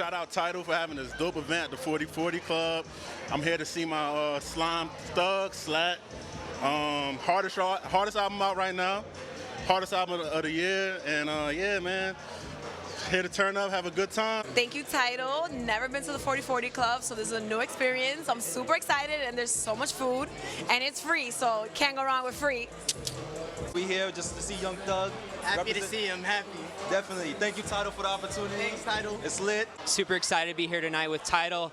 shout out Tidal for having this dope event, the 4040 Club. I'm here to see my Slime Thug, Slack. Hardest album out right now. Hardest album of the year. And yeah, man. Here to turn up, have a good time. Thank you, Tidal. Never been to the 4040 Club, so this is a new experience. I'm super excited, and there's so much food, and it's free, so can't go wrong with free. We here just to see Young Thug. Happy to see him, happy. Definitely. Thank you, Tidal, for the opportunity. Thanks, Tidal. It's lit. Super excited to be here tonight with Tidal.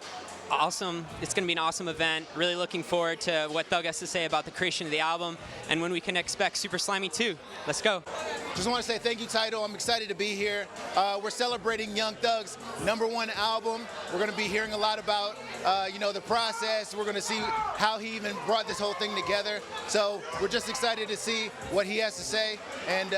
Awesome. It's going to be an awesome event. Really looking forward to what Thug has to say about the creation of the album and when we can expect Super Slimy 2. Let's go. Just want to say thank you, Tidal. I'm excited to be here. We're celebrating Young Thug's #1 album. We're going to be hearing a lot about, the process. We're going to see how he even brought this whole thing together. So we're just excited to see what he has to say. And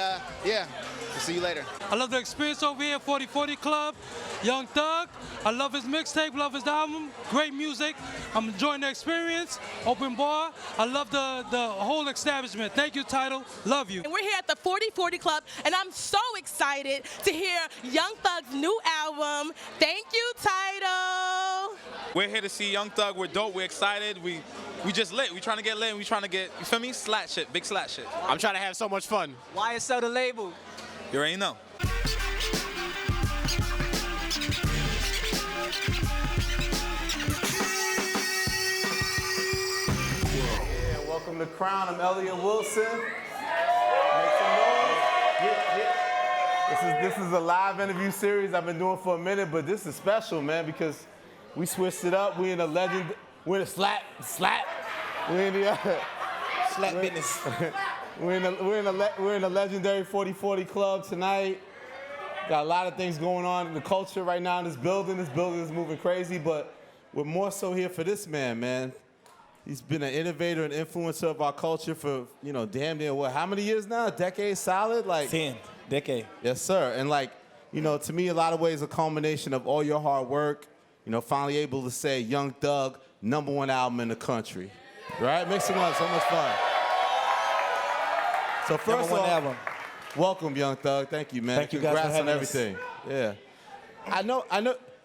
yeah, we'll see you later. I love the experience over here at 4040 Club. Young Thug. I love his mixtape, love his album. Great music. I'm enjoying the experience. Open bar. I love the whole establishment. Thank you, Tidal. Love you. And we're here at the 4040 Club, and I'm so excited to hear Young Thug's new album. Thank you, Tidal. We're here to see Young Thug. We're dope. We're excited. We just lit. We trying to get lit. We trying to get, you feel me? Slat shit. Big slat shit. I'm trying to have so much fun. YSL the label. You already know. Welcome to Crown. I'm Elliott Wilson. Make some noise. This is a live interview series I've been doing for a minute, but this is special, man, because we switched it up. We're in a slap. We're in the Slap business. we're in a legendary 4040 Club tonight. Got a lot of things going on in the culture right now in this building. This building is moving crazy, but we're more so here for this man. He's been an innovator and influencer of our culture for, damn near what, how many years now? A decade solid? 10 decade. Yes, sir. And to me, a lot of ways, a culmination of all your hard work, finally able to say Young Thug, #1 album in the country. Right? Makes it so much fun. So first off, album. Welcome, Young Thug. Thank you, man. Thank you guys for Congrats on having us. everything. Yeah.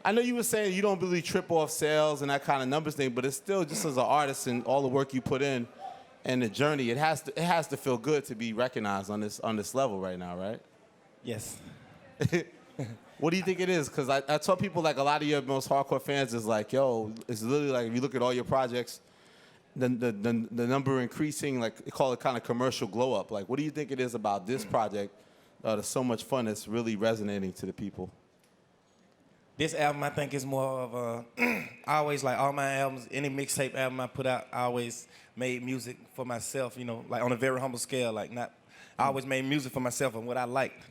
I know you were saying you don't really trip off sales and that kind of numbers thing, but it's still just as an artist and all the work you put in and the journey, it has to feel good to be recognized on this level right now, right? Yes. What do you think it is? Because I tell people a lot of your most hardcore fans is yo, it's literally if you look at all your projects, the number increasing, they call it kind of commercial glow up. What do you think it is about this project that's so much fun that's really resonating to the people? This album, I think, is more of a, I always, all my albums, any mixtape album I put out, I always made music for myself, on a very humble scale, I always made music for myself and what I liked.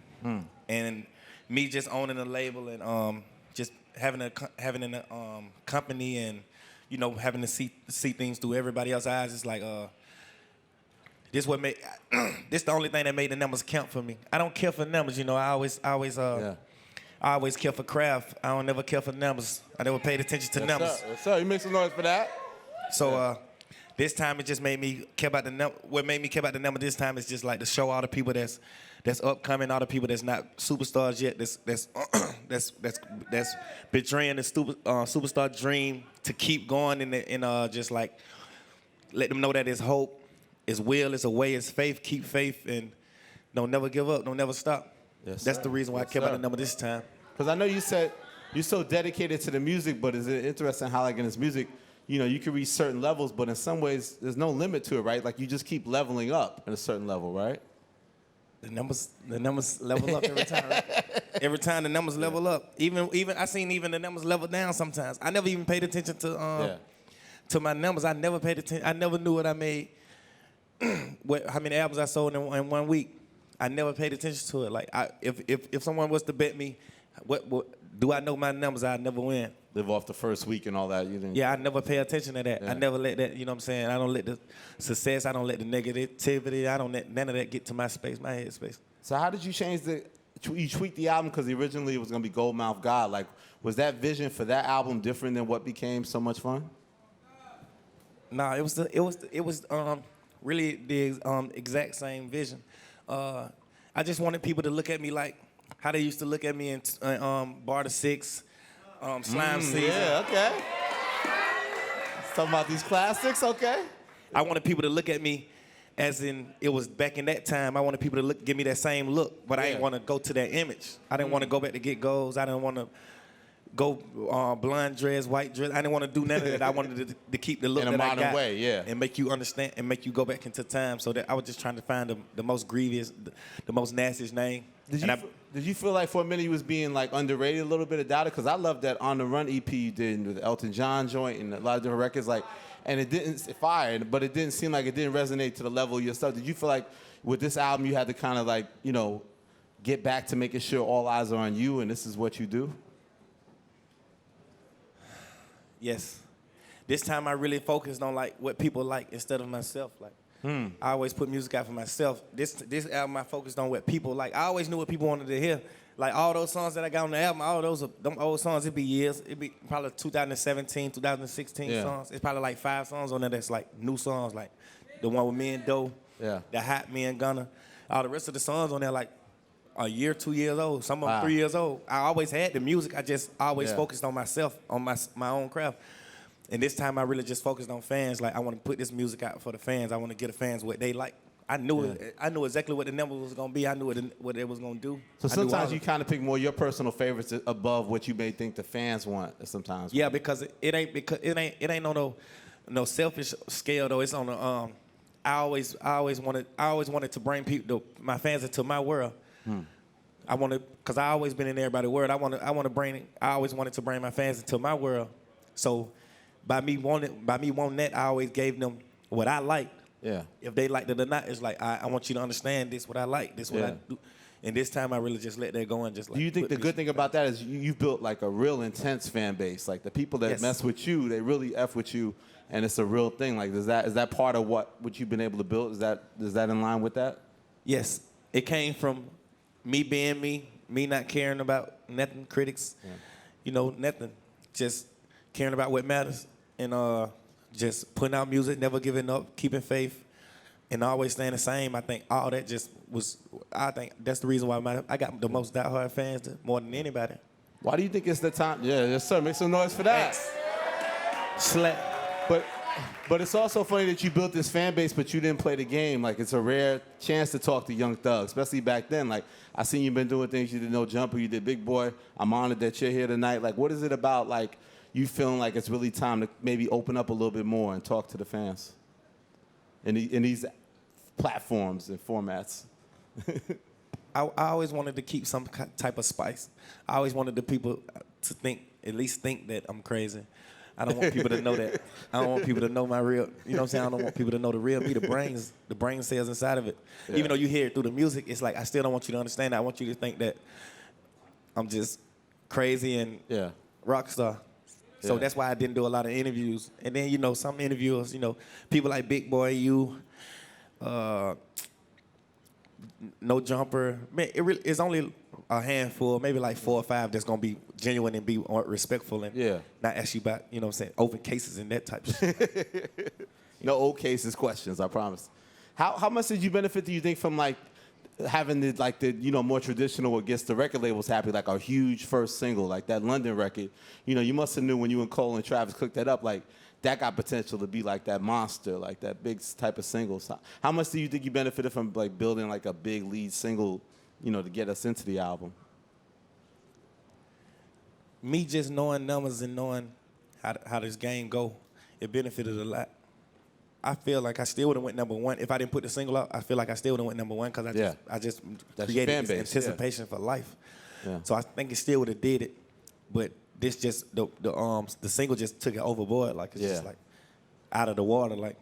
And me just owning a label and just having a company and, having to see things through everybody else's eyes, it's this the only thing that made the numbers count for me. I don't care for numbers, I always care for craft. I don't never care for numbers. I never paid attention to numbers. Yes, sir. You make some noise for that. So this time it just made me care about the number. What made me care about the number this time is just to show all the people that's upcoming, all the people that's not superstars yet. That's betraying the superstar dream to keep going and just let them know that there's hope, it's will, it's a way, it's faith. Keep faith and don't never give up, don't never stop. Yes, that's sir. the reason why I care about the number this time. Because I know you said you're so dedicated to the music, but is it interesting how in this music, you can reach certain levels, but in some ways there's no limit to it, right? You just keep leveling up at a certain level, right? The numbers level up every time. Right? Every time the numbers level up. Even I seen the numbers level down sometimes. I never even paid attention to my numbers. I never paid attention. I never knew what I made, how many albums I sold in 1 week. I never paid attention to it. If someone was to bet me, what do I know my numbers? I'd never win. Live off the first week and all that. Yeah, I never pay attention to that. Yeah. I never let that. You know what I'm saying? I don't let the success. I don't let the negativity. I don't let none of that get to my space, my head space. So how did you change you tweaked the album because originally it was gonna be Goldmouth God. Was that vision for that album different than what became So Much Fun? No, it was really the exact same vision. I just wanted people to look at me like how they used to look at me in Bar to Six, Slime Season. Yeah, okay. Talking about these classics, okay. I wanted people to look at me as in it was back in that time. I wanted people to give me that same look, but I didn't want to go to that image. I didn't want to go back to Get Goals. I didn't want to go blonde dress, white dress. I didn't want to do none of that. I wanted to keep the look in a that I modern got way, yeah. and make you understand and make you go back into time. So that I was just trying to find the most grievous, the most nastiest name. Did you feel like for a minute you was being like underrated a little bit of doubted? Because I love that On the Run EP you did with Elton John joint and a lot of different records. Like, and it didn't fire, but it didn't seem like it didn't resonate to the level of your stuff. Did you feel like with this album you had to kind of like, you know, get back to making sure all eyes are on you and this is what you do? Yes. This time I really focused on like what people like instead of myself. Like I always put music out for myself. This album I focused on what people like. I always knew what people wanted to hear. Like all those songs that I got on the album, all those them old songs, it'd be years. It'd be probably 2017, 2016 songs. It's probably like 5 songs on there that's like new songs, like the one with me and Doe, the Hot Me and Gunna. All the rest of the songs on there like a year, 2 years old, some of them 3 years old. I always had the music. I just always focused on myself, on my own craft. And this time I really just focused on fans. Like I want to put this music out for the fans. I want to get the fans what they like. I knew I knew exactly what the number was gonna be. I knew what it was gonna do. So sometimes you kind of pick more your personal favorites above what you may think the fans want. Sometimes. Yeah, because it ain't on no selfish scale though. It's on the I always wanted to bring my fans into my world. I wanted because I always been in everybody's world. I always wanted to bring my fans into my world. So by me wanting that, I always gave them what I liked. Yeah. If they liked it or not, it's like I want you to understand this what I like, this what I do. And this time I really just let that go and just like. Do you think the good thing about that is you've built like a real intense fan base? Like the people that mess with you, they really F with you, and it's a real thing. Like is that part of what you've been able to build? Is that in line with that? Yes. It came from me being me not caring about nothing, critics, you know, nothing. Just caring about what matters and just putting out music, never giving up, keeping faith, and always staying the same. I think all that just was, I think that's the reason why I got the most diehard fans more than anybody. Why do you think it's the time? Yeah, yes, sir. Make some noise for that. Slap. But it's also funny that you built this fan base, but you didn't play the game. Like, it's a rare chance to talk to Young Thug, especially back then. Like, I seen you been doing things. You did No Jumper. You did Big Boy. I'm honored that you're here tonight. Like, what is it about, like, you feeling like it's really time to maybe open up a little bit more and talk to the fans in these platforms and formats? I always wanted to keep some type of spice. I always wanted the people to at least think that I'm crazy. I don't want people to know that. I don't want people to know my real, you know what I'm saying? I don't want people to know the real me, the brain cells inside of it. Yeah. Even though you hear it through the music, it's like I still don't want you to understand that. I want you to think that I'm just crazy and rock star. So that's why I didn't do a lot of interviews. And then, you know, some interviewers, you know, people like Big Boy, you, No Jumper. Man, it's only a handful, maybe like 4 or 5 that's going to be genuine and be respectful and not ask you about, you know what I'm saying, open cases and that type of shit. No old cases questions, I promise. How much did you benefit, do you think, from like having the you know, more traditional what gets the record labels happy, like a huge first single, like that London record? You know, you must have knew when you and Cole and Travis cooked that up, like that got potential to be like that monster, like that big type of single. So how much do you think you benefited from like building like a big lead single, you know, to get us into the album? Me just knowing numbers and knowing how this game go, it benefited a lot. I feel like I still would have went #1 if I didn't put the single out. I feel like I still would have went #1 because I just created this anticipation for life. Yeah. So I think it still would have did it, but this just the single just took it overboard. Like it's just like out of the water. Like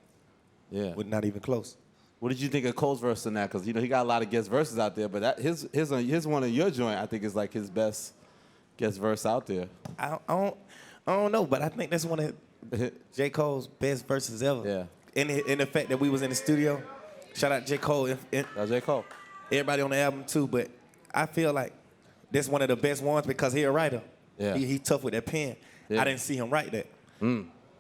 but not even close. What did you think of Cole's verse in that? Because you know he got a lot of guest verses out there, but his one of your joint I think is like his best guest verse out there. I don't know, but I think that's one of J. Cole's best verses ever. Yeah. In the fact that we was in the studio, shout out J. Cole. J. Cole. Everybody on the album too, but I feel like this one of the best ones because he a writer. Yeah. He tough with that pen. Yeah. I didn't see him write that.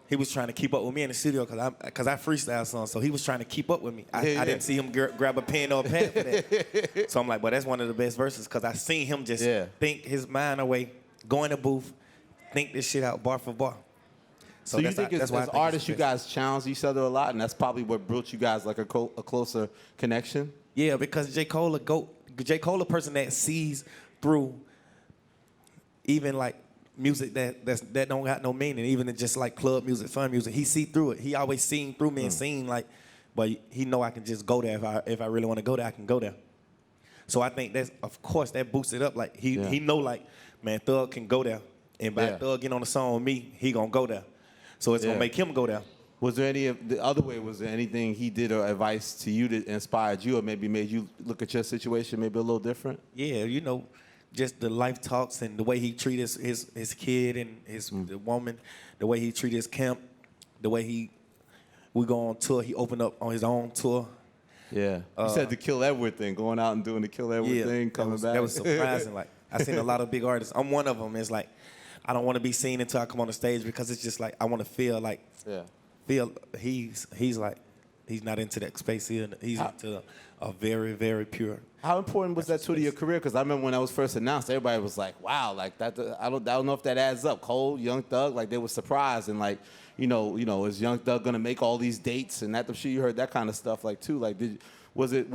He was trying to keep up with me in the studio because I freestyle songs, so he was trying to keep up with me. I didn't see him grab a pen or a pad for that. So I'm like, well, that's one of the best verses because I seen him just think his mind away, go in the booth, think this shit out bar for bar. So you think as artists, you guys challenge each other a lot, and that's probably what brought you guys like a closer connection? Yeah, because J. Cole a person that sees through even like music that don't got no meaning, even in just like club music, fun music. He see through it. He always seen through me and seen like, but he know I can just go there if I really want to go there, I can go there. So I think that's, of course, that boosted up. Like he know like, man, Thug can go there, and by Thug getting on the song with me, he gonna go there. So it's gonna make him go there. Was there the other way? Was there anything he did or advice to you that inspired you, or maybe made you look at your situation maybe a little different? Yeah, you know, just the life talks and the way he treat his kid and the woman, the way he treat his camp, the way we go on tour. He opened up on his own tour. Yeah, you said the Kill Edward thing, going out and doing the Kill Edward thing, coming back. That was surprising. Like I seen a lot of big artists. I'm one of them. It's like I don't want to be seen until I come on the stage because it's just like I want to feel like he's like he's not into that space here. He's into a very, very pure. How important was that to your career? Because I remember when that was first announced, everybody was like, "Wow, like that." I don't know if that adds up. Cole, Young Thug, like they were surprised and like, you know, is Young Thug gonna make all these dates and that? I'm sure you heard that kind of stuff like too. Like, was it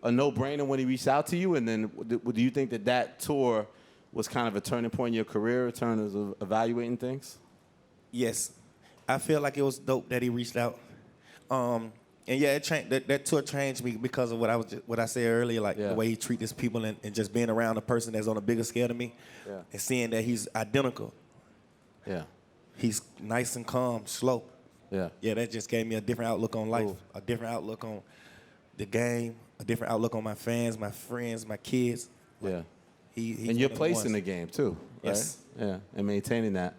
a no-brainer when he reached out to you? And then do you think that tour was kind of a turning point in your career in terms of evaluating things? Yes, I feel like it was dope that he reached out. And yeah, it changed. That tour changed me because of what I said earlier, like the way he treats his people and just being around a person that's on a bigger scale than me, and seeing that he's identical. Yeah, he's nice and calm, slow. Yeah, that just gave me a different outlook on life, a different outlook on the game, a different outlook on my fans, my friends, my kids. Yeah, he's and your place in the game too. Right? Yes. Yeah, and maintaining that.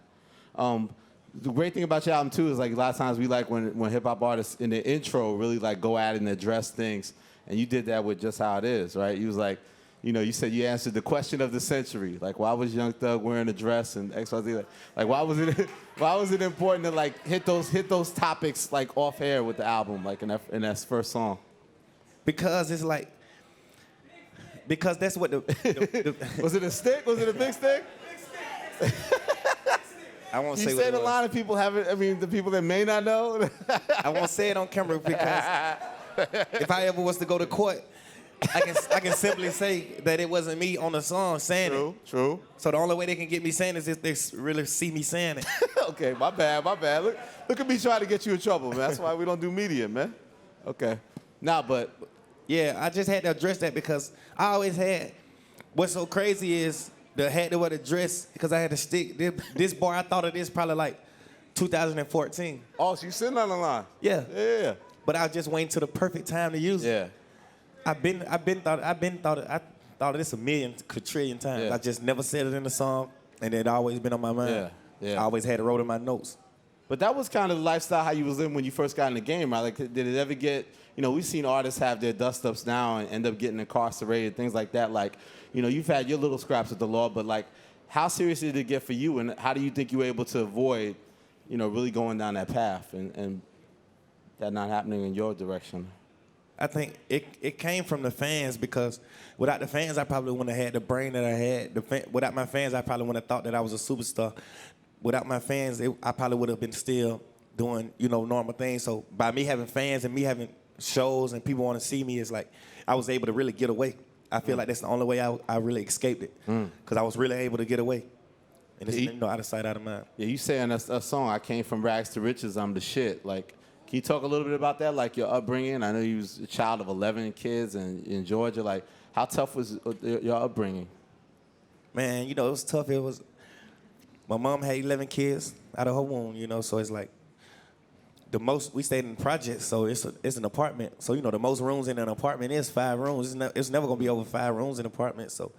The great thing about your album too is like a lot of times we like when hip hop artists in the intro really like go at it and address things, and you did that with Just How It Is, right? You was like, you know, you said you answered the question of the century, like why was Young Thug wearing a dress and XYZ, like why was it important to like hit those topics like off air with the album, like in that first song? Because it's like, because that's what the was it a stick? Was it a big stick? I won't say you what said it a was. lot of people haven't. I mean, the people that may not know. I won't say it on camera because if I ever was to go to court, I can simply say that it wasn't me on the song saying it. True. So the only way they can get me saying it is if they really see me saying it. Okay, my bad. Look at me trying to get you in trouble, man. That's why we don't do media, man. Okay. But yeah, I just had to address that because I always had. What's so crazy is I had to wear the dress because I had to stick. This bar, I thought of this probably like 2014. Oh, so you sitting on the line? Yeah. Yeah. But I was just waiting till the perfect time to use it. Yeah. I thought of this a million, quadrillion times. Yeah. I just never said it in the song, and it always been on my mind. Yeah. I always had it wrote in my notes. But that was kind of the lifestyle how you was living when you first got in the game, right? Like, did it ever get, you know, we've seen artists have their dust-ups now and end up getting incarcerated, things like that. Like, you know, you've had your little scraps with the law, but, like, how serious did it get for you, and how do you think you were able to avoid, you know, really going down that path and that not happening in your direction? I think it came from the fans because without the fans, I probably wouldn't have had the brain that I had. Without my fans, I probably wouldn't have thought that I was a superstar. Without my fans, I probably would have been still doing, you know, normal things. So by me having fans and me having shows and people want to see me, it's like I was able to really get away. I feel like that's the only way I really escaped it because I was really able to get away. And it's, you know, out of sight, out of mind. Yeah, you say in a song, I came from rags to riches, I'm the shit. Like, can you talk a little bit about that, like your upbringing? I know you was a child of 11 kids in Georgia. Like, how tough was your upbringing? Man, you know, it was tough. My mom had 11 kids out of her womb, you know, so it's like we stayed in the project, so it's an apartment. So, you know, the most rooms in an apartment is 5 rooms. It's never going to be over 5 rooms in an apartment, so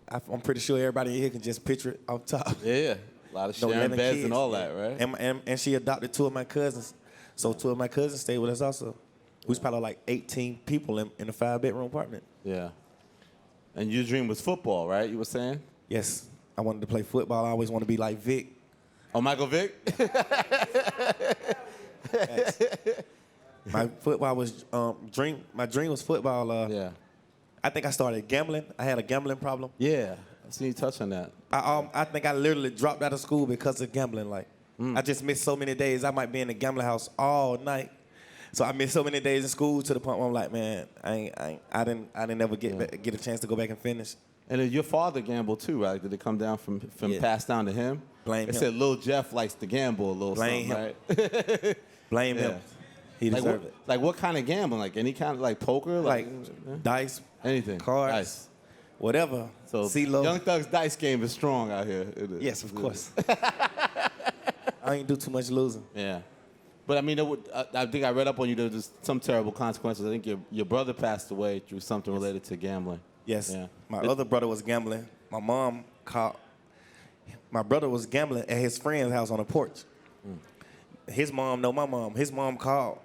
I'm pretty sure everybody in here can just picture it off top. Yeah, a lot of sharing beds kids, and all that, right? And she adopted 2 of my cousins, so 2 of my cousins stayed with us also. We was probably like 18 people in a 5-bedroom apartment. Yeah. And your dream was football, right? You were saying? Yes. I wanted to play football. I always wanted to be like Vic. Oh, Michael Vick? My football was My dream was football. Yeah. I think I started gambling. I had a gambling problem. Yeah. I seen you touch on that. I think I literally dropped out of school because of gambling. Like, I just missed so many days. I might be in the gambling house all night. So I missed so many days in school to the point where I'm like, man, I didn't ever get a chance to go back and finish. And then your father gambled too, right? Did it come down from passed down to him? Blame They him. said Lil Jeff likes to gamble a little Blame something, him. right? Blame him. He Like deserved it. like what kind of gambling? Like any kind of like poker? Like dice, anything. cards, Dice. whatever. So CeeLo. Young Thug's dice game is strong out here. Yes, of course. I ain't do too much losing. Yeah. But I mean, I think I read up on you. There was some terrible consequences. I think your brother passed away through something related to gambling. Yes. Yeah. My other brother was gambling. My mom called. My brother was gambling at his friend's house on the porch. His mom know my mom. His mom called,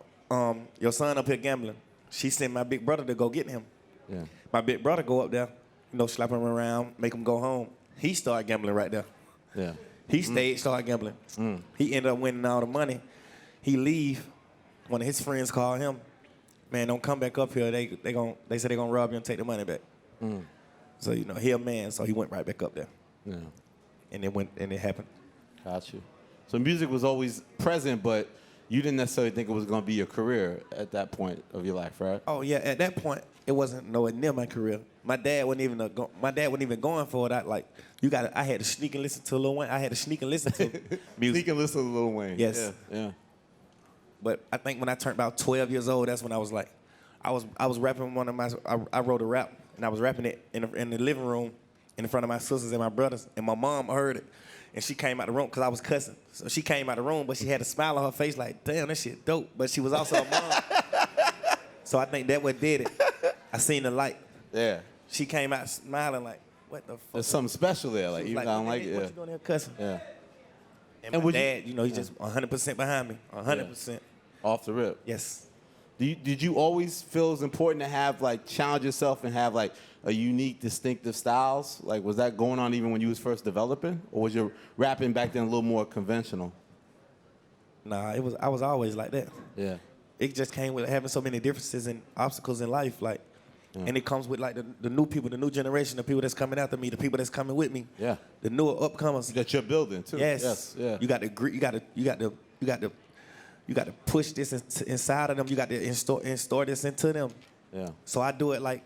your son up here gambling. She sent my big brother to go get him. Yeah. My big brother go up there, slap him around, make him go home. He started gambling right there. Yeah. He stayed, started gambling. He ended up winning all the money. He leave. One of his friends called him. Man, don't come back up here. They said they gonna rob you and take the money back. So he a man, so he went right back up there. Yeah. And it happened. Got you. So music was always present, but you didn't necessarily think it was going to be your career at that point of your life, right? Oh yeah, at that point it wasn't nowhere near my career. My dad wasn't even going for it. I had to sneak and listen to Lil Wayne. I had to sneak and listen to music. Sneak and listen to Lil Wayne. Yes. Yeah. But I think when I turned about 12 years old, that's when I was like, I was rapping I wrote a rap and I was rapping it in the living room in front of my sisters and my brothers, and my mom heard it. And she came out the room because I was cussing. So she came out the room, but she had a smile on her face like, damn, this shit dope. But she was also a mom. So I think that what did it. I seen the light. Yeah. She came out smiling like, what the fuck? There's something special there. Like, even I don't like it. What you doing here cussing? Yeah. And my dad, he's just 100% behind me. 100%. Off the rip. Yes. Did you always feel it was important to have, like, challenge yourself and have, like, a unique, distinctive styles? Like, was that going on even when you was first developing? Or was your rapping back then a little more conventional? Nah, I was always like that. Yeah. It just came with having so many differences and obstacles in life, like, and it comes with like the new people, the new generation, the people that's coming after me, the people that's coming with me. Yeah. The newer upcomers that you're building too. Yes. Yeah. You got to push this inside of them. You got to install this into them. Yeah. So I do it like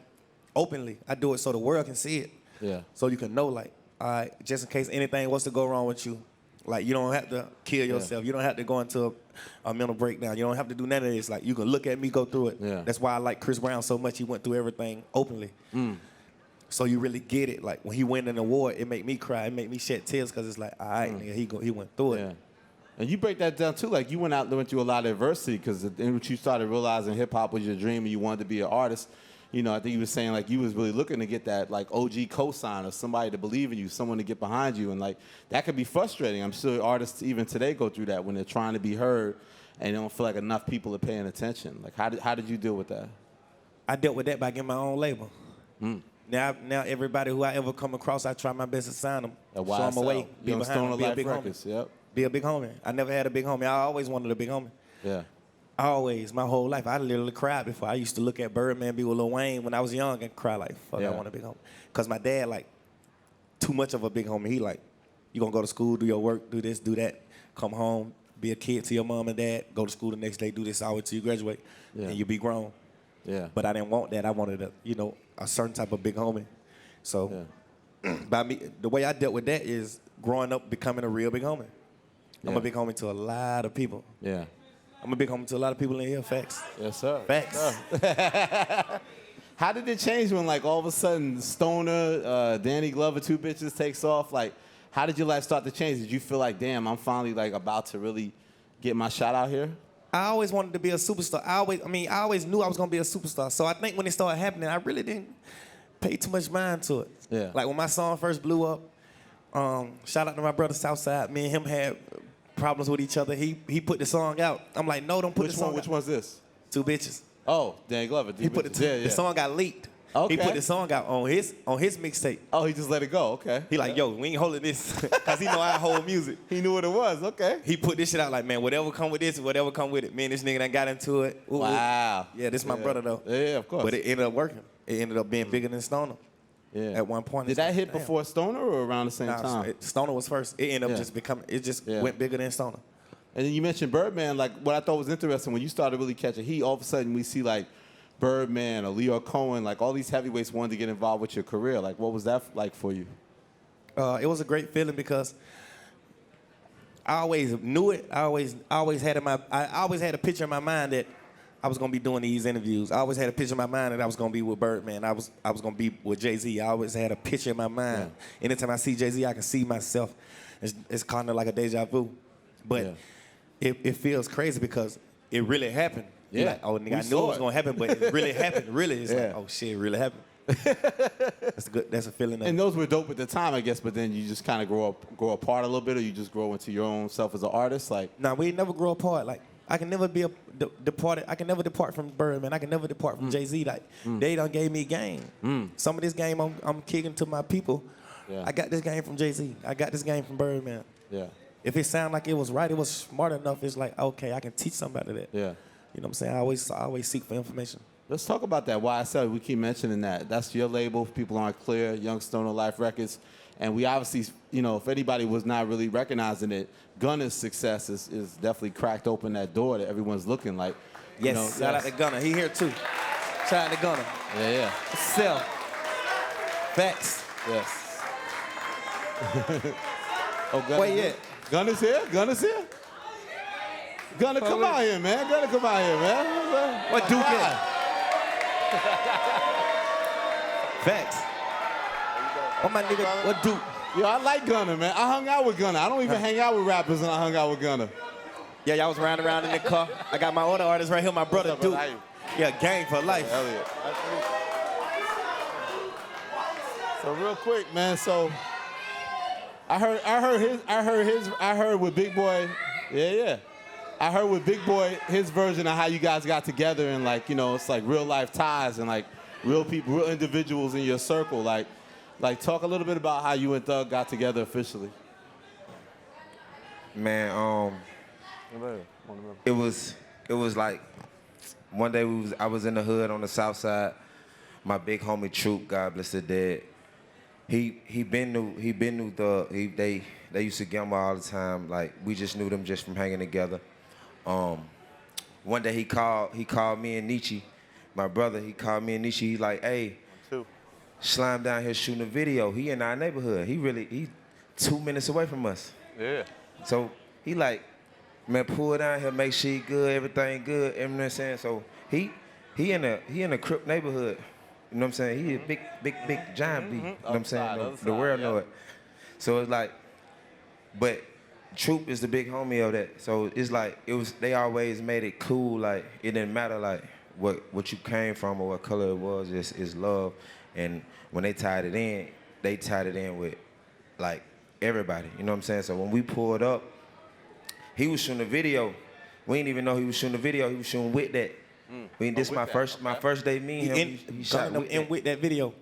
openly. I do it so the world can see it. Yeah. So you can know, like, all right, just in case anything was to go wrong with you, like, you don't have to kill yourself. You don't have to go into a mental breakdown. You don't have to do none of this. Like, you can look at me go through it. Yeah. That's why I like Chris Brown so much. He went through everything openly. So you really get it. Like, when he win an award, it make me cry. It make me shed tears because it's like, all right, nigga, he went through it. Yeah. And you break that down, too. Like, you went through a lot of adversity because when you started realizing hip-hop was your dream and you wanted to be an artist, I think you were saying, like, you was really looking to get that, like, OG cosign or somebody to believe in you, someone to get behind you. And, like, that could be frustrating. I'm sure artists even today go through that when they're trying to be heard and they don't feel like enough people are paying attention. Like, how did you deal with that? I dealt with that by getting my own label. Now everybody who I ever come across, I try my best to sign them, show them a way, be behind them, be a big homie. Yep. Be a big homie. I never had a big homie. I always wanted a big homie. Yeah. Always, my whole life. I literally cried before. I used to look at Birdman be with Lil Wayne when I was young and cry like, fuck, I want a big homie. Because my dad, like, too much of a big homie. He like, you going to go to school, do your work, do this, do that, come home, be a kid to your mom and dad, go to school the next day, do this all till you graduate, and you be grown. Yeah. But I didn't want that. I wanted a certain type of big homie. So by me, the way I dealt with that is growing up becoming a real big homie. I'm a big homie to a lot of people. Yeah. I'm a big homie to a lot of people in here. Facts. Yes, sir. Facts. How did it change when, like, all of a sudden Stoner, Danny Glover, Two Bitches takes off? Like, how did your life start to change? Did you feel like, damn, I'm finally, like, about to really get my shot out here? I always wanted to be a superstar. I always knew I was going to be a superstar. So I think when it started happening, I really didn't pay too much mind to it. Yeah. Like, when my song first blew up, shout out to my brother Southside. Me and him had problems with each other. He put the song out. I'm like, no, don't put the song out. Which one's this? Two Bitches. Oh, Danny Glover. He put the song got leaked. Okay. He put the song out on his mixtape. Oh, he just let it go. Okay. He like, yo, we ain't holding this, cause he know I hold music. He knew what it was. Okay. He put this shit out like, man, whatever come with this, whatever come with it. Me and this nigga done got into it. Ooh, wow. Yeah, this my brother though. Yeah, of course. But it ended up working. It ended up being bigger than Stoner. at one point. Did that hit before Stoner or around the same time? Stoner was first. It ended up just becoming, it just went bigger than Stoner. And then you mentioned Birdman. Like, what I thought was interesting, when you started really catching heat, all of a sudden we see, like, Birdman or Leo Cohen, like, all these heavyweights wanted to get involved with your career. Like, what was that like for you? It was a great feeling because I always knew it. I always had a picture in my mind that I was gonna be doing these interviews. I always had a picture in my mind that I was gonna be with Birdman. I was gonna be with Jay-Z. I always had a picture in my mind. Anytime I see Jay-Z, I can see myself. It's kind of like a deja vu. But it feels crazy because it really happened. You're like, oh, nigga, I knew it was gonna happen, but it really happened. Really, it's like, oh shit, it really happened. That's good. That's a feeling. And those were dope at the time, I guess. But then you just kind of grow apart a little bit, or you just grow into your own self as an artist. Like, nah, we never grow apart. Like, I can never be departed. I can never depart from Birdman. I can never depart from Jay-Z. Like, they done gave me game. Some of this game I'm kicking to my people. I got this game from Jay-Z. I got this game from Birdman. If it sounded like it was right, it was smart enough. It's like, okay, I can teach somebody that. You know what I'm saying? I always seek for information. Let's talk about that. Why I said we keep mentioning that. That's your label. If people aren't clear, Young Stoner Life Records. And we obviously, you know, if anybody was not really recognizing it, Gunna's success is definitely cracked open that door that everyone's looking like. Yes, you know, shout out to Gunna. He here too. Shout out to Gunna. Yeah. Self. Facts. Yes. Oh, Gunna. Wait, yeah. Gunna's here? Gunna's here? Gunna, come out here, man. Gunna, come out here, man. What Duke is? Facts. What my nigga, what Duke? Yo, I like Gunna, man. I hung out with Gunna. I don't even hang out with rappers, and I hung out with Gunna. Yeah, y'all was riding around in the car. I got my other artist right here, my brother Duke. Yeah, gang for life. Elliott. So real quick, man. So I heard with Big Boy. Yeah. I heard with Big Boy his version of how you guys got together, and like, you know, it's like real life ties and like real people, real individuals in your circle. Like talk a little bit about how you and Thug got together officially. Man, it was like one day I was in the hood on the south side. My big homie Troop, God bless the dead. He been knew Thug. They used to gamble all the time. Like, we just knew them just from hanging together. One day he called me and Nietzsche, my brother. He called me and Nietzsche. He like, hey, Slime down here shooting a video. He in our neighborhood. He 2 minutes away from us. Yeah. So he like, man, pull down here, make sure he good, everything good. You know what I'm saying? So he in a Crip neighborhood. You know what I'm saying? He a big giant beat. You know what I'm saying? The world know it. So it's like, but Troop is the big homie of that. So it's like, they always made it cool. Like, it didn't matter like what you came from or what color it was. It's love. And when they tied it in with like everybody. You know what I'm saying? So when we pulled up, he was shooting a video. We didn't even know he was shooting a video. He was shooting with that. This my first day meeting him. He shot with that video.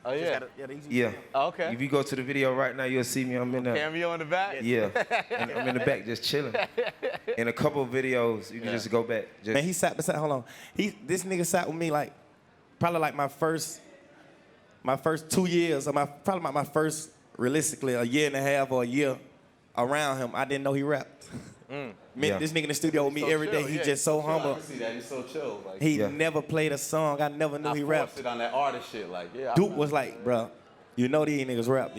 Oh yeah. Yeah. Oh, okay. If you go to the video right now, you'll see me. I'm in the cameo in the back. Yeah. And I'm in the back just chilling. In a couple of videos, you can just go back. Man, he sat beside. Hold on. This nigga sat with me like probably like my first 2 years, or probably my first, realistically, a year and a half or a year around him. I didn't know he rapped. This nigga in the studio with me every day. He just so humble. I can see that. He's so chill. Like, he never played a song. I never knew he rapped. It on that artist shit. Like, yeah. Duke was like, bro, you know these niggas rap.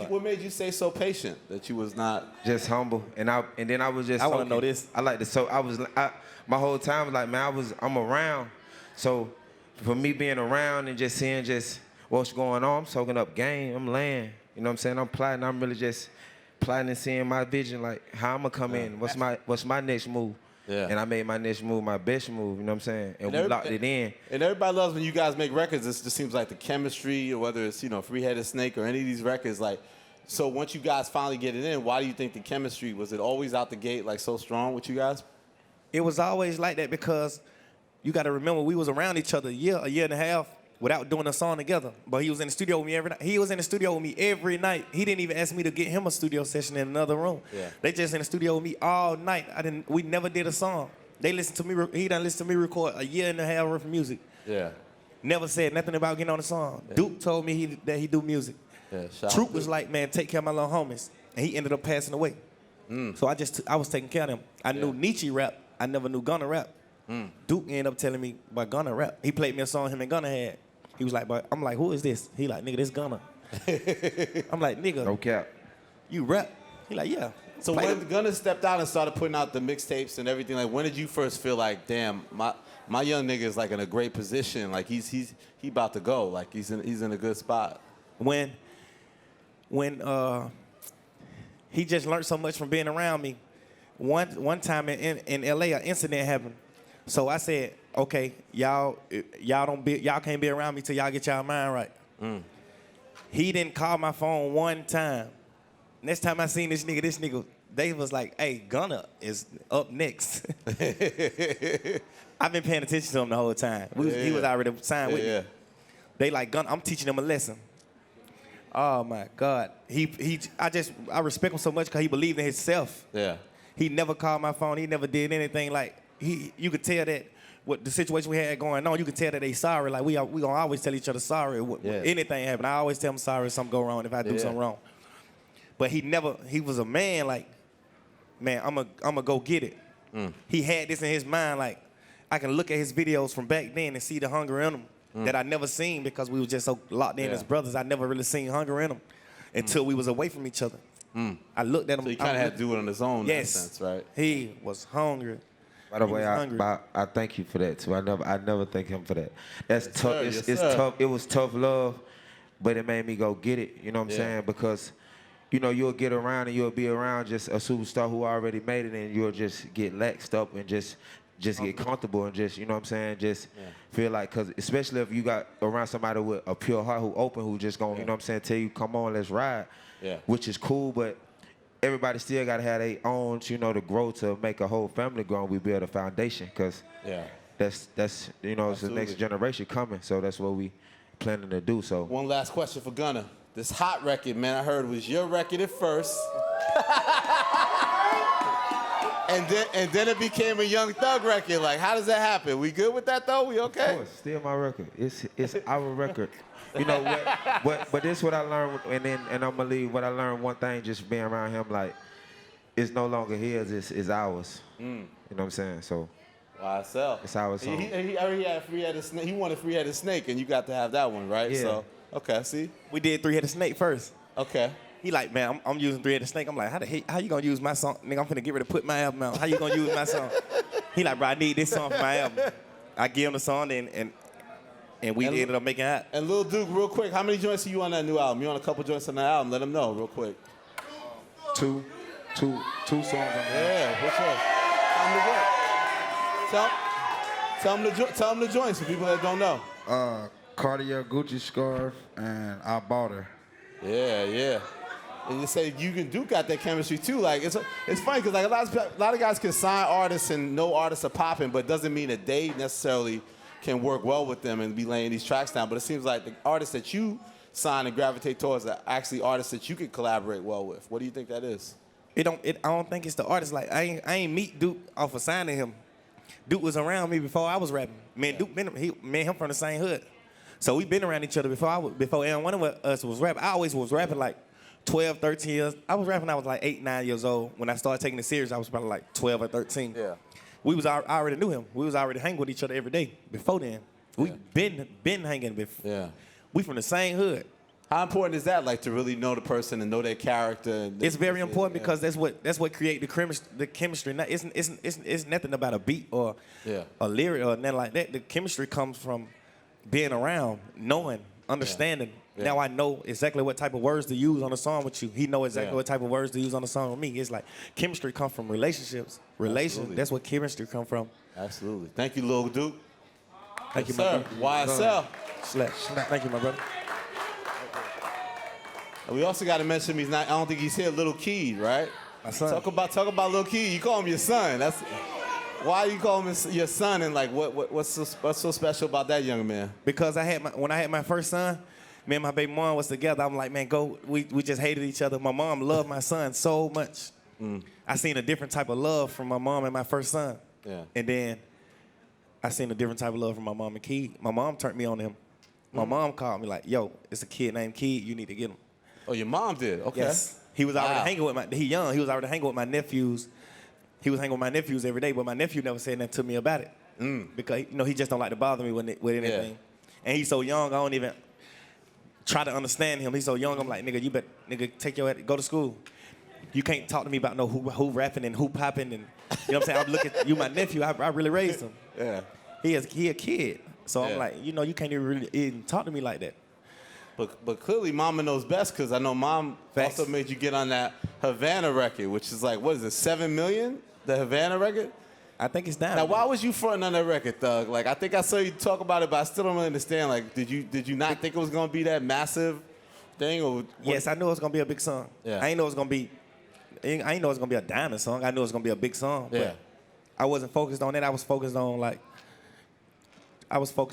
What made you say so patient that you was not just humble? And then I was just. I want to know this. I like this. So my whole time was like, man, I'm around. So for me being around and just seeing what's going on, I'm soaking up game. I'm laying. You know what I'm saying? I'm plotting. I'm really just plotting and seeing my vision, like how I'm gonna come in. What's my next move? Yeah. And I made my next move my best move. You know what I'm saying? And we locked it in. And everybody loves when you guys make records. It just seems like the chemistry, or whether it's Three-Headed Snake or any of these records. Like, so once you guys finally get it in, why do you think the chemistry was it always out the gate like so strong with you guys? It was always like that because you got to remember we was around each other a year and a half without doing a song together. But he was in the studio with me every night. He was in the studio with me every night. He didn't even ask me to get him a studio session in another room. Yeah. They just in the studio with me all night. We never did a song. They listened to me. He done listened to me record a year and a half worth of music. Yeah. Never said nothing about getting on the song. Yeah. Duke told me that he do music. Yeah, Troop was like, man, take care of my little homies. And he ended up passing away. So I was taking care of them. I knew Nietzsche rap. I never knew Gunna rap. Duke ended up telling me about Gunna rap. He played me a song him and Gunna had. He was like, I'm like, who is this? He like, nigga, this Gunna. I'm like, nigga, No cap. you rap? He like, yeah. So when Gunna stepped out and started putting out the mixtapes and everything, like when did you first feel like, damn, my young nigga is like in a great position, like he about to go, like he's in a good spot? When he just learned so much from being around me. One time in LA, an incident happened. So I said, okay, y'all can't be around me till y'all get y'all mind right. He didn't call my phone one time. Next time I seen this nigga, they was like, hey, Gunna is up next. I've been paying attention to him the whole time. He was already signed with me. They like, Gunna, I'm teaching him a lesson. Oh my God. I respect him so much because he believed in himself. Yeah. He never called my phone. He never did anything. Like you could tell that what the situation we had going on, you could tell that they sorry. Like we gonna always tell each other sorry. Anything happen, I always tell him sorry if something go wrong, if I do something wrong. But he was a man like, man, I'm a go get it. He had this in his mind, like I can look at his videos from back then and see the hunger in him that I never seen because we was just so locked in as brothers. I never really seen hunger in him until we was away from each other. I looked at him. So he kind of had to do it on his own in that Yes. sense, right? He was hungry. By the He way, was hungry. I thank you for that too. I never thank him for that. That's Yes, tough. sir. It's Yes, sir. tough. It was tough love, but it made me go get it. You know what I'm saying? Because, you know, you'll get around and you'll be around just a superstar who already made it, and you'll just get laxed up and just get comfortable and just, you know what I'm saying, just feel like, because especially if you got around somebody with a pure heart who open, who just gonna, you know what I'm saying, tell you, come on, let's ride, which is cool, but everybody still got to have their own, you know, to grow, to make a whole family grow, and we build a foundation, because that's you know, it's the next generation coming, so that's what we planning to do. So one last question for Gunna. This hot record, man, I heard was your record at first. And then it became a Young Thug record. Like, how does that happen? We good with that though? We okay? Of course, still my record. It's our record. You know what? But this is what I learned, and I'm gonna leave. What I learned, one thing, just being around him, like, it's no longer his. It's ours. You know what I'm saying? So. YSL. It's our song. He already had Free-Headed Snake. He wanted Free-Headed Snake, and you got to have that one, right? Yeah. So, okay, see? We did Three-Headed Snake first. Okay. He like, man, I'm using Three-Headed Snake. I'm like, how you gonna use my song? Nigga, I'm finna get ready to put my album out. How you gonna use my song? He like, bro, I need this song for my album. I give him the song, and we ended up making it. And Lil Duke, real quick, how many joints are you on that new album? You on a couple joints on that album? Let them know, real quick. Two songs on there. Yeah, which one? Tell them the joints for people that don't know. Cartier Gucci scarf, and I bought her. Yeah. And you say Duke got that chemistry too. Like it's funny because like a lot of guys can sign artists and know artists are popping, but it doesn't mean that they necessarily can work well with them and be laying these tracks down. But it seems like the artists that you sign and gravitate towards are actually artists that you could collaborate well with. What do you think that is? I don't think it's the artist. Like I ain't meet Duke off of signing him. Duke was around me before I was rapping. Me and Duke, me and him from the same hood. So we been around each other before one of us was rapping. I always was rapping like 12, 13 years. I was rapping, I was like 8, 9 years old. When I started taking it serious, I was probably like 12 or 13. Yeah. I already knew him. We was already hanging with each other every day before then. We been hanging before. Yeah. We from the same hood. How important is that, like, to really know the person and know their character? It's very important because that's what create the chemistry. It's nothing about a beat or a lyric or nothing like that. The chemistry comes from being around, knowing, understanding. Yeah. Now I know exactly what type of words to use on a song with you. He know exactly what type of words to use on a song with me. It's like chemistry comes from relationships. That's what chemistry come from. Absolutely. Thank you, Lil Duke. Thank you, sir. YSL. Slap. Thank you, my brother. And we also got to mention I don't think he's here, Lil Keed, right? My son. Talk about Lil Keed. You call him your son. Why you call him your son, and like what's so special about that young man? Because when I had my first son, me and my baby mom was together. I'm like, man, we just hated each other. My mom loved my son so much. I seen a different type of love from my mom and my first son. Yeah. And then I seen a different type of love from my mom and Key. My mom turned me on him. My mom called me like, yo, it's a kid named Key. You need to get him. Oh, your mom did? Okay. Yes. He was already hanging with he young. He was already hanging with my nephews. He was hanging with my nephews every day, but my nephew never said nothing to me about it. Because, he just don't like to bother me with anything. Yeah. And he's so young, I don't even try to understand him. He's so young, I'm like, nigga, you better, take your go to school. You can't talk to me about no who rapping and who popping and, you know what I'm saying? I'm looking, you my nephew, I really raised him. Yeah. He a kid. So I'm like, you can't even talk to me like that. But clearly Mama knows best, because I know Mom also made you get on that Havana record, which is like, what is it, 7 million? The Havana record? I think it's down. Now, why was you fronting on that record, Thug? Like, I think I saw you talk about it, but I still don't really understand. Like, did you not think it was gonna be that massive thing? Or yes, I knew it was gonna be a big song. Yeah. I ain't know it was gonna be a diamond song. I knew it was gonna be a big song. Yeah. But I wasn't focused on that. I was focused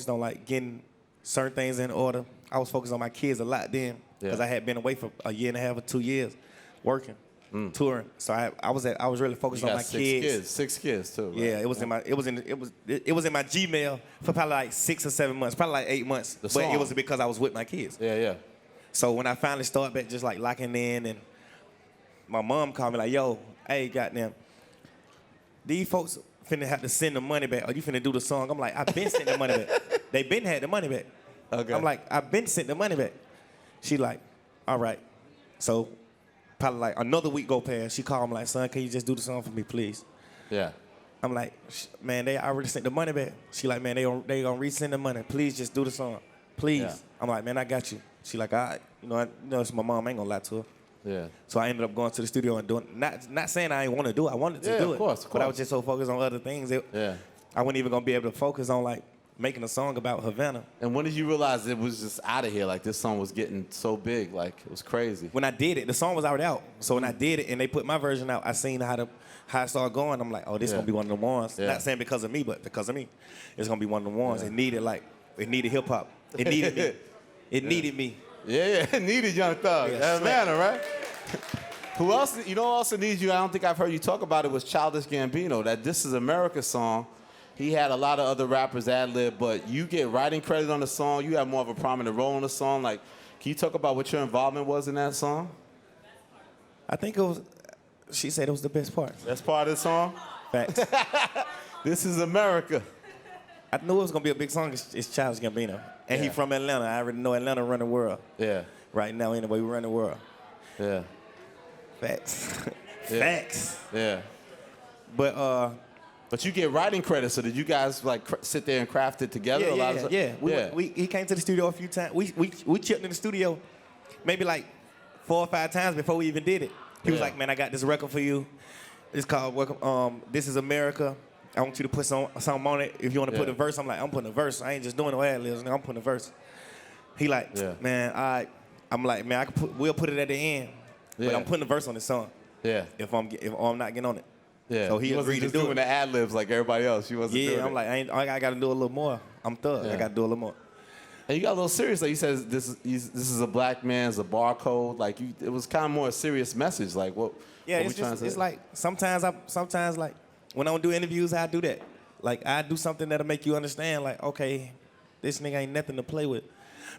on getting certain things in order. I was focused on my kids a lot then, because I had been away for a year and a half or 2 years working, touring. So I was really focused on my kids. 6 kids too. Right? Yeah, it was in my Gmail for probably like 6 or 7 months, probably like 8 months. But it was because I was with my kids. Yeah, yeah. So when I finally started back just like locking in, and my mom called me like, yo, hey, goddamn, these folks finna have to send the money back, or you finna do the song. I'm like, I've been sent the money back. They been had the money back. Okay. I'm like, I've been sent the money back. She like, all right. So probably like another week go past. She called me like, son, can you just do the song for me, please? Yeah. I'm like, man, they already sent the money back. She like, man, they gonna resend the money. Please just do the song, please. Yeah. I'm like, man, I got you. She like, all right. It's my mom. I ain't gonna lie to her. Yeah. So I ended up going to the studio and doing, not saying I ain't want to do it. I wanted to do it. Of course. But I was just so focused on other things. I wasn't even gonna be able to focus on like making a song about Havana. And when did you realize it was just out of here? Like, this song was getting so big, like it was crazy. When I did it, the song was already out. So when I did it and they put my version out, I seen how it started going. I'm like, oh, this gonna be one of the ones. Yeah. Not saying because of me, but because of me. It's gonna be one of the ones. It needed hip hop. It needed me. It needed me. Yeah, it needed Young Thug. Havana, right? Who else? You know who also needs you? I don't think I've heard you talk about it. Was Childish Gambino. That This Is America song. He had a lot of other rappers ad-lib, but you get writing credit on the song. You have more of a prominent role on the song. Like, can you talk about what your involvement was in that song? I think it was. She said it was the best part. Best part of the song? Facts. This Is America. I knew it was gonna be a big song. It's Childish Gambino, and he from Atlanta. I already know Atlanta run the world. Yeah. Right now, anyway, we run the world. Yeah. Facts. Yeah. Facts. Yeah. But you get writing credit, so did you guys like sit there and craft it together? He came to the studio a few times. We chipped in the studio maybe like 4 or 5 times before we even did it. He was like, man, I got this record for you. It's called This Is America. I want you to put something on it. If you want to put a verse, I'm like, I'm putting a verse. I ain't just doing no ad-libs. I'm putting a verse. He like, man, I'm like, man, we'll put it at the end. But I'm putting a verse on this song. Yeah. If I'm not getting on it. Yeah. So he agreed to do doing the ad-libs like everybody else. He wasn't doing I'm like, I got to do a little more. I'm Thug. I got to do a little more. And you got a little serious. Like you said, this is a black man's a barcode. Like it was kind of more a serious message. Like what? Yeah, what it's like sometimes like when I don't do interviews, I do that. Like I do something that'll make you understand. Like okay, this nigga ain't nothing to play with.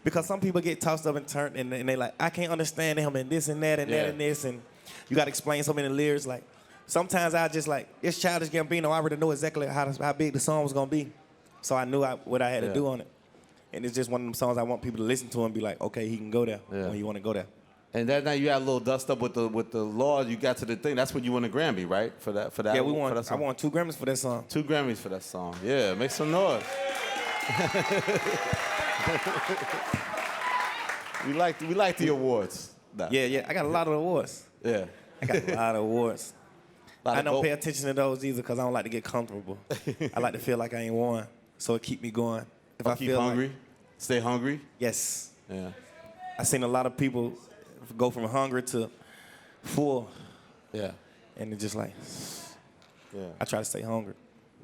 Because some people get tossed up and turned, and they like, I can't understand him and this and that and that and this, and you got to explain so many lyrics. Like sometimes I just like, it's Childish Gambino. I already know exactly how big the song was gonna be, so I knew what I had to do on it. And it's just one of them songs I want people to listen to and be like, okay, he can go there when you want to go there. And that night you had a little dust up with the law. You got to the thing. That's when you won a Grammy, right? For that. Yeah, we won. I won 2 Grammys for that song. 2 Grammys for that song. Yeah, make some noise. We like the awards. Nah. Yeah. I got a lot of awards. Yeah. I got a lot of awards. I don't pay attention to those either because I don't like to get comfortable. I like to feel like I ain't won, so it keep me going. If I keep feel hungry, like, stay hungry. Yes. Yeah. I seen a lot of people go from hungry to full. Yeah. And it's just like, I try to stay hungry.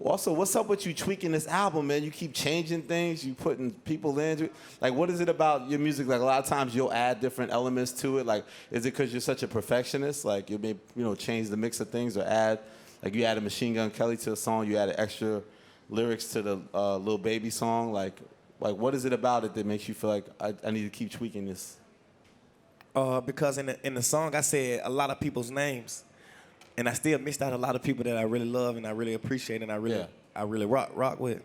Also, what's up with you tweaking this album, man? You keep changing things. You putting people into it. Like, what is it about your music? Like, a lot of times you'll add different elements to it. Like, is it because you're such a perfectionist? Like, you may, change the mix of things or add, like you added Machine Gun Kelly to a song. You added extra lyrics to the Lil Baby song? Like what is it about it that makes you feel like I need to keep tweaking this? Because in the song I said a lot of people's names, and I still missed out a lot of people that I really love and I really appreciate and I really rock with.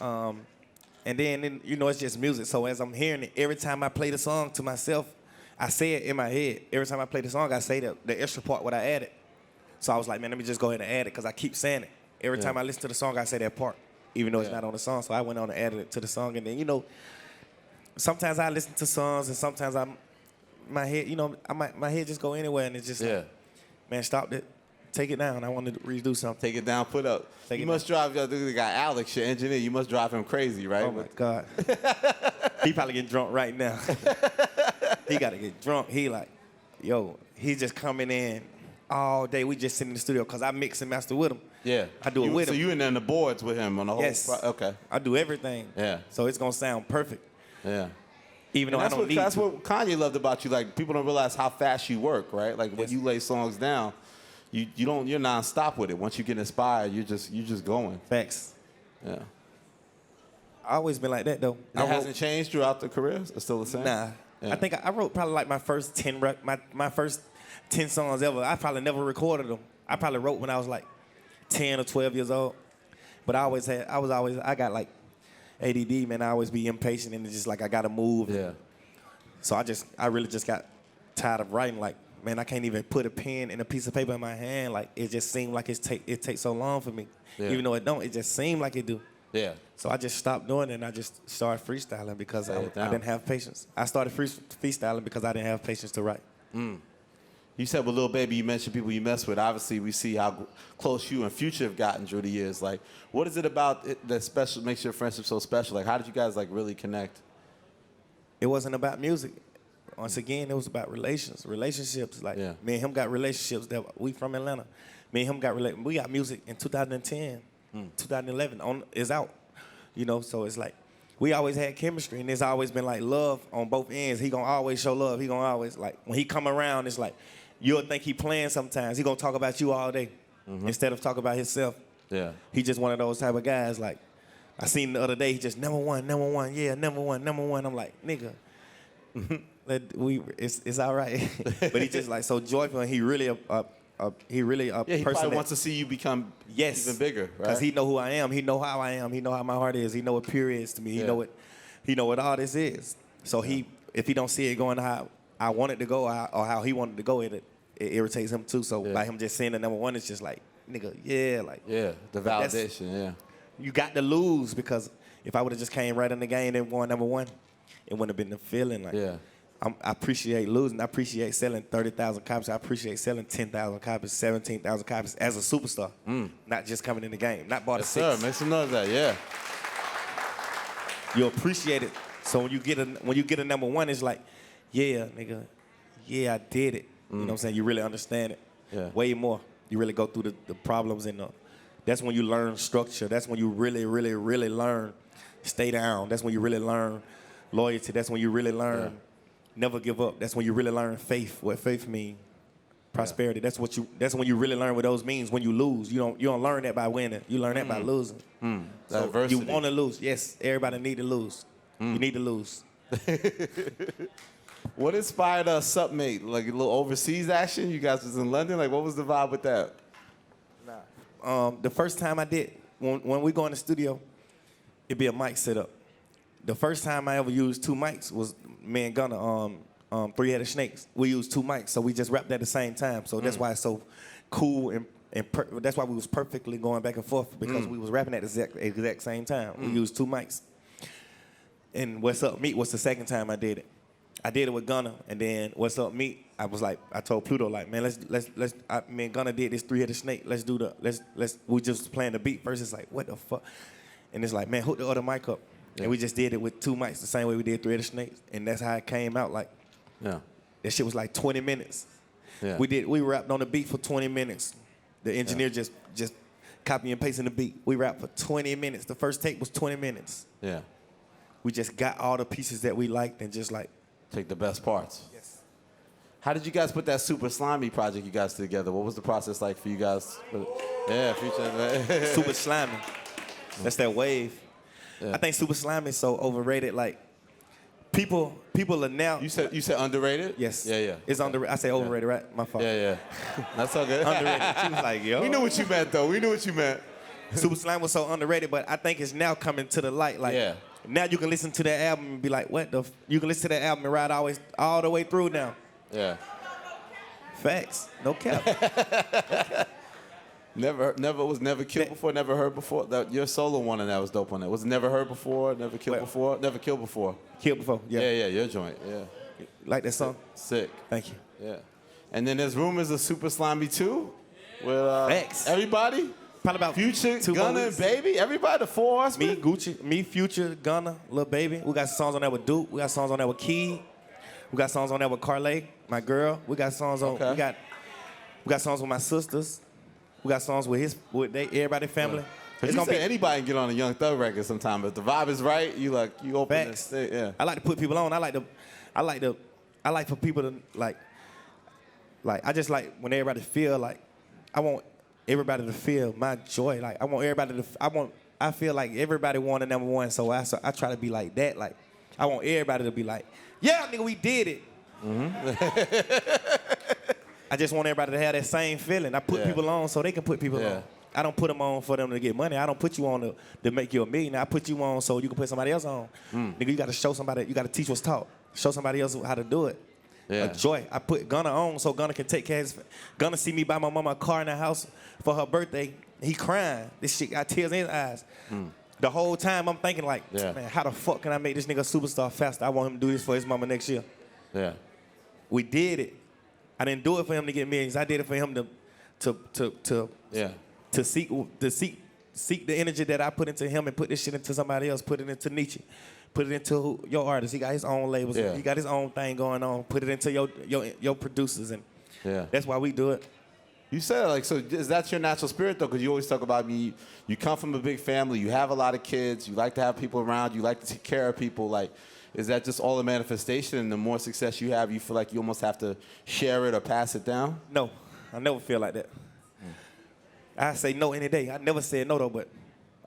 And then you know, it's just music. So as I'm hearing it, every time I play the song to myself, I say it in my head. Every time I play the song, I say the extra part what I added. So I was like, man, let me just go ahead and add it because I keep saying it. Every time I listen to the song, I say that part, even though it's not on the song. So I went on and added it to the song. And then, you know, sometimes I listen to songs and sometimes my head, you know, my head just go anywhere and it's just like, man, stop it. Take it down. I want to redo something. Take it down, put up. You must drive, the guy Alex, your engineer, you must drive him crazy, right? Oh, my God. He probably getting drunk right now. He got to get drunk. He like, yo, he's just coming in all day. We just sit in the studio because I mix and master with him. Yeah. I do it with him. So you in there on the boards with him on the whole? Yes. Okay. I do everything. Yeah. So it's going to sound perfect. Yeah. Even though I don't need That's to. what Kanye loved about you. Like, people don't realize how fast you work, right? Like, when you lay songs down, you're nonstop with it. Once you get inspired, you're just going. Facts. Yeah. I always been like that though. It hasn't changed throughout the career. It's still the same. Nah. Yeah. I think I wrote probably like my first 10 my first 10 songs ever. I probably never recorded them. I probably wrote when I was like 10 or 12 years old. But I got like ADD, man. I always be impatient and it's just like I gotta move. Yeah. So I really just got tired of writing. Like, man, I can't even put a pen and a piece of paper in my hand. Like, it just seemed like it takes so long for me. Yeah. Even though it don't, it just seemed like it do. Yeah. So I just stopped doing it and I just started freestyling because I didn't have patience. I started freestyling because I didn't have patience to write. You said with Lil Baby, you mentioned people you mess with. Obviously, we see how close you and Future have gotten through the years. Like, what is it about it that makes your friendship so special? Like, how did you guys like really connect? It wasn't about music. Once again, it was about relationships. Like, me and him got relationships that we from Atlanta. Me and him we got music in 2010, 2011 is out. You know, so it's like, we always had chemistry and it's always been like love on both ends. He gonna always show love. He gonna always, like, when he come around, it's like, you'll think he playing sometimes. He gonna talk about you all day instead of talk about himself. Yeah. He just one of those type of guys. Like, I seen the other day, he just number one, yeah, number one. I'm like, nigga, it's all right. But he just like so joyful and he really a he person probably wants to see you become even bigger, right? Because he know who I am. He know how I am. He know how my heart is. He know what pure is to me. He know what all this is. So if he don't see it going how I want it to go or how he wanted to go, it irritates him too. So by him just saying the number one, it's just like, nigga, the validation, You got to lose because if I would have just came right in the game and won number one, it wouldn't have been the feeling. Like, I appreciate losing. I appreciate selling 30,000 copies. I appreciate selling 10,000 copies, 17,000 copies as a superstar. Not just coming in the game. Not bought a six. Sir, make some noise of that, You appreciate it. So when you get a number one, it's like, yeah, nigga, I did it. You know what I'm saying? You really understand it. Yeah. Way more. You really go through the problems and that's when you learn structure. That's when you really, really, really learn stay down. That's when you really learn loyalty. That's when you really learn never give up. That's when you really learn faith. What faith means. Prosperity. That's when you really learn what those means. When you lose, you don't learn that by winning. You learn that by losing. So Diversity. you want to lose. Yes, everybody need to lose. You need to lose. What inspired Submate? Like a little overseas action? You guys was in London? Like, what was the vibe with that? The first time I did, when we go in the studio, it'd be a mic set up. The first time I ever used two mics was me and Gunna, Three-Headed Snakes. We used two mics, so we just rapped at the same time. So that's why it's so cool and that's why we was perfectly going back and forth because we was rapping at the exact same time. We used two mics. And What's Up Meet was the second time I did it. I did it with Gunna, and then What's Up Meet, I told Pluto, like, man, me and Gunna did this Three-Headed Snake. We just playing the beat first. It's like, what the fuck? And it's like, man, hook the other mic up. And we just did it with two mics the same way we did Three-Headed Snakes. And that's how it came out. Like, that shit was like 20 minutes. Yeah. We rapped on the beat for 20 minutes. The engineer just copy and pasting the beat. We rapped for 20 minutes. The first take was 20 minutes. Yeah. We just got all the pieces that we liked and just like. Take the best parts. Yes. How did you guys put that Super Slimy project you guys together? What was the process like for you guys? Yeah, Future. Super Slimy. That's that wave. I think Super Slimy is so overrated. Like people are now. You said underrated? Yes. Yeah. It's underrated. I say overrated, right? My fault. Yeah. That's all good. Underrated. She was like, yo. We knew what you meant, though. We knew what you meant. Super Slime was so underrated, but I think it's now coming to the light. Like, now you can listen to that album and be like, what the? You can listen to that album and ride all the way through now. Yeah. Facts. No cap. Never killed before, never heard before. Your solo one and that was dope on that. Was never heard before, never killed before, never killed before. Killed before, yeah. Yeah, your joint, yeah. Like that song? Sick. Thank you. Yeah. And then there's rumors of Super Slimy 2 with everybody. Probably about Future, Gunna, and Baby. Everybody, the four of us. Me, Gucci, me, Future, Gunna, Lil Baby. We got songs on there with Duke. We got songs on there with Key. We got songs on there with Carly, my girl. We got songs on. We got songs with my sisters. We got songs with everybody family. It's gonna be anybody can get on a Young Thug record sometime. If the vibe is right, you open Facts. it. Yeah. I like to put people on. I like for people to like I just like when everybody feel like I want everybody to feel my joy. Like I want everybody to I feel like everybody wanted number one. So I try to be like that. Like I want everybody to be like, yeah, nigga, we did it. I just want everybody to have that same feeling. I put people on so they can put people on. I don't put them on for them to get money. I don't put you on to make you a millionaire. I put you on so you can put somebody else on. Nigga, you got to show somebody. You got to teach what's taught. Show somebody else how to do it. A joy. I put Gunna on so Gunna can take care of his. Gunna see me buy my mama a car in the house for her birthday. He crying. This shit got tears in his eyes. The whole time I'm thinking like, man, how the fuck can I make this nigga a superstar faster? I want him to do this for his mama next year. Yeah. We did it. I didn't do it for him to get millions. I did it for him to seek the energy that I put into him and put this shit into somebody else. Put it into Nietzsche. Put it into your artist. He got his own labels. He got his own thing going on. Put it into your producers, and that's why we do it. You said like, so is that your natural spirit though? Because you always talk about you come from a big family. You have a lot of kids. You like to have people around. You like to take care of people. Like, is that just all a manifestation? And the more success you have, you feel like you almost have to share it or pass it down? No, I never feel like that. I say no any day. I never said no though, but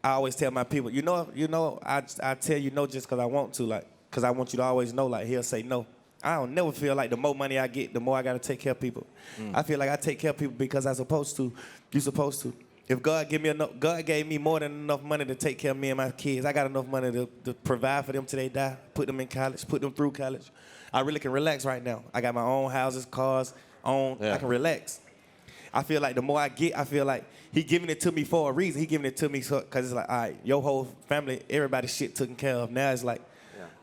I always tell my people, I tell you no just because I want to, like, because I want you to always know, like, he'll say no. I don't never feel like the more money I get, the more I got to take care of people. I feel like I take care of people because I'm supposed to. You're supposed to. If God gave me more than enough money to take care of me and my kids, I got enough money to provide for them till they die, put them in college, put them through college. I really can relax right now. I got my own houses, cars, I can relax. I feel like the more I get, I feel like he giving it to me for a reason. He giving it to me because it's like, all right, your whole family, everybody's shit taken care of. Now it's like,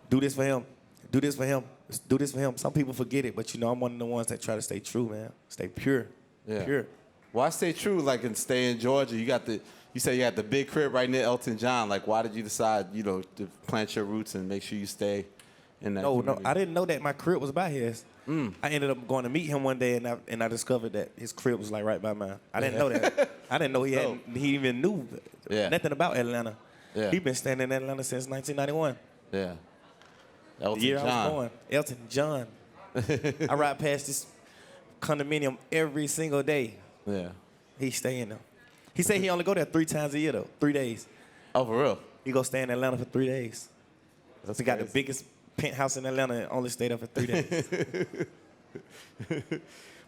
do this for him, do this for him, do this for him. Some people forget it, but I'm one of the ones that try to stay true, man. Stay pure, pure. Why stay true, like, and stay in Georgia? You say you got the big crib right near Elton John. Like, why did you decide, to plant your roots and make sure you stay in that community? No, I didn't know that my crib was by his. I ended up going to meet him one day, and I discovered that his crib was like right by mine. I didn't know that. I didn't know he even knew nothing about Atlanta. He been staying in Atlanta since 1991. Yeah. Elton the year John. I was born. Elton John. I ride past this condominium every single day. Yeah. He stay in there. He said he only go there 3 times a year though, 3 days. Oh, for real? He go stay in Atlanta for 3 days. That's got the biggest penthouse in Atlanta and only stayed there for 3 days.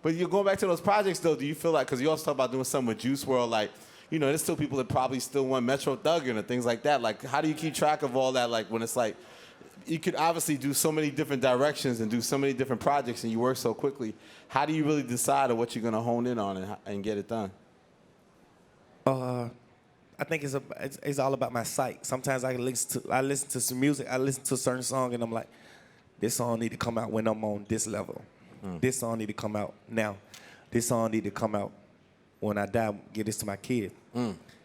But you're going back to those projects though. Do you feel like, because you also talk about doing something with Juice WRLD, like, there's still people that probably still want Metro Thuggin' and things like that. Like, how do you keep track of all that? Like, when it's like, you could obviously do so many different directions and do so many different projects and you work so quickly. How do you really decide on what you're going to hone in on and get it done? I think it's all about my psyche. Sometimes I listen to some music, I listen to a certain song, and I'm like, this song need to come out when I'm on this level. This song need to come out now. This song need to come out when I die. Give this to my kid.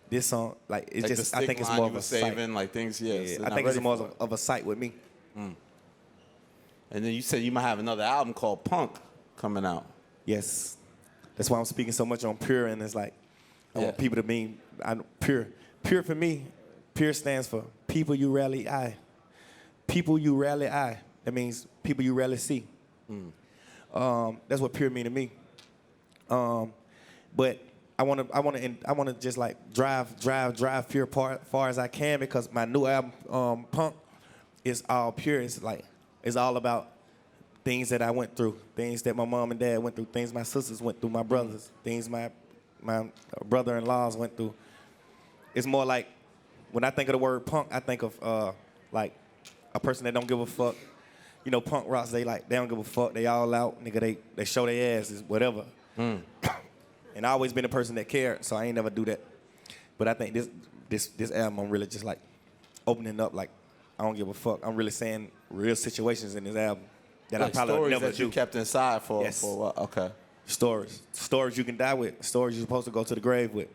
This song, like, it's like just. I think it's more of a sight. Like things, I think it's more of a sight with me. And then you said you might have another album called Punk coming out. Yes, that's why I'm speaking so much on pure, and it's like I want people to be pure. Pure for me, pure stands for people you rarely eye. People you rarely eye. That means people you rarely see. That's what pure mean to me. But I want to just like drive pure far as I can, because my new album, Punk, is all pure. It's all about things that I went through, things that my mom and dad went through, things my sisters went through, my brothers, things my brother-in-laws went through. It's more like, when I think of the word punk, I think of like a person that don't give a fuck. You know, punk rocks, they don't give a fuck. They all out, nigga. They show their asses, whatever. And I always been a person that cared, so I ain't never do that. But I think this album, I'm really just like opening up, like I don't give a fuck. I'm really saying real situations in this album that like I probably would never stories that you kept inside for a while. Okay. Stories you can die with. Stories you're supposed to go to the grave with.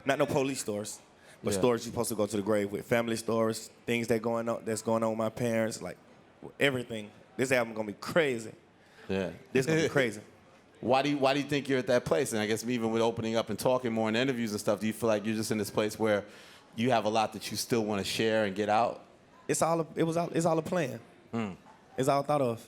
Not no police stories, but stories you're supposed to go to the grave with. Family stories, things that's going on with my parents, like everything. This album gonna be crazy. Yeah. This gonna be crazy. Why do you think you're at that place? And I guess even with opening up and talking more in interviews and stuff, do you feel like you're just in this place where you have a lot that you still want to share and get out? It's all a plan. It's all thought of.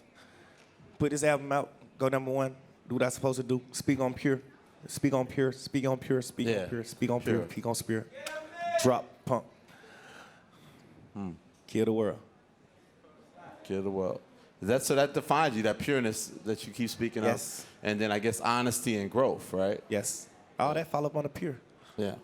Put this album out, go #1, do what I'm supposed to do, speak on pure, speak on pure, speak on pure, speak on pure, speak on pure, speak on spirit. Drop Punk. Kill the world. Kill the world. So that defines you, that pureness that you keep speaking of. And then I guess honesty and growth, right? Yes. All that follow up on the pure. Yeah.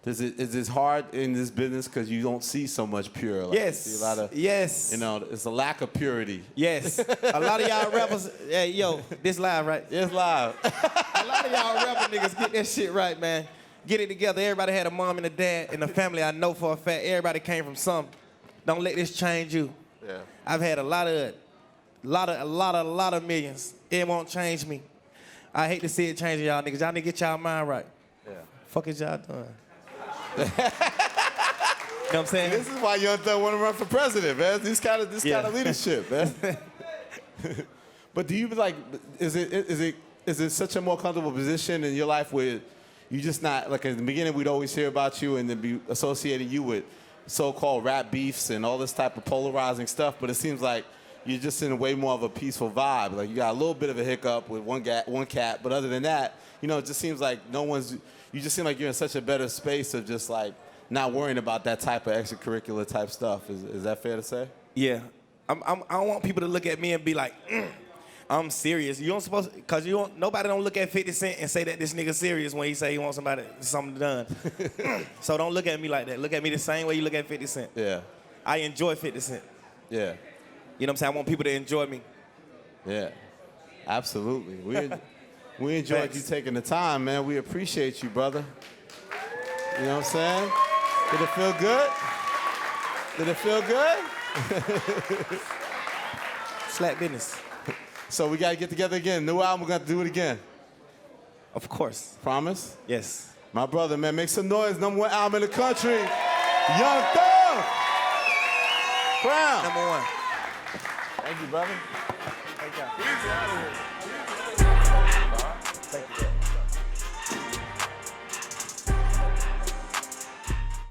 Is it hard in this business because you don't see so much pure? Like, yes. You see a lot of, yes. You know, it's a lack of purity. Yes. A lot of y'all rappers, hey, yo, this live, right? It's live. A lot of y'all rapper niggas get that shit right, man. Get it together. Everybody had a mom and a dad in the family. I know for a fact everybody came from something. Don't let this change you. Yeah. I've had a lot of millions. It won't change me. I hate to see it changing y'all niggas. Y'all need to get y'all mind right. Yeah. Fuck is y'all doing? You know what I'm saying? This is why Young Thug want to run for president, man. This kind of leadership, man. But do you like? Is it such a more comfortable position in your life where you just not like in the beginning we'd always hear about you and then be associating you with so-called rap beefs and all this type of polarizing stuff, but it seems like you're just in a way more of a peaceful vibe. Like you got a little bit of a hiccup with one cat, but other than that, you know, it just seems like you just seem like you're in such a better space of just like not worrying about that type of extracurricular type stuff. Is that fair to say? Yeah. I don't want people to look at me and be like, I'm serious. You don't supposed, cause nobody don't look at 50 Cent and say that this nigga serious when he say he wants something done. So don't look at me like that. Look at me the same way you look at 50 Cent. Yeah. I enjoy 50 Cent. Yeah. You know what I'm saying? I want people to enjoy me. Yeah. Absolutely. We enjoyed you taking the time, man. We appreciate you, brother. You know what I'm saying? Did it feel good? Did it feel good? Slap business. So we got to get together again. New album, we're going to do it again. Of course. Promise? Yes. My brother, man, make some noise. #1 album in the country. Young Thug. Crown. #1. Thank you, brother. Thank you.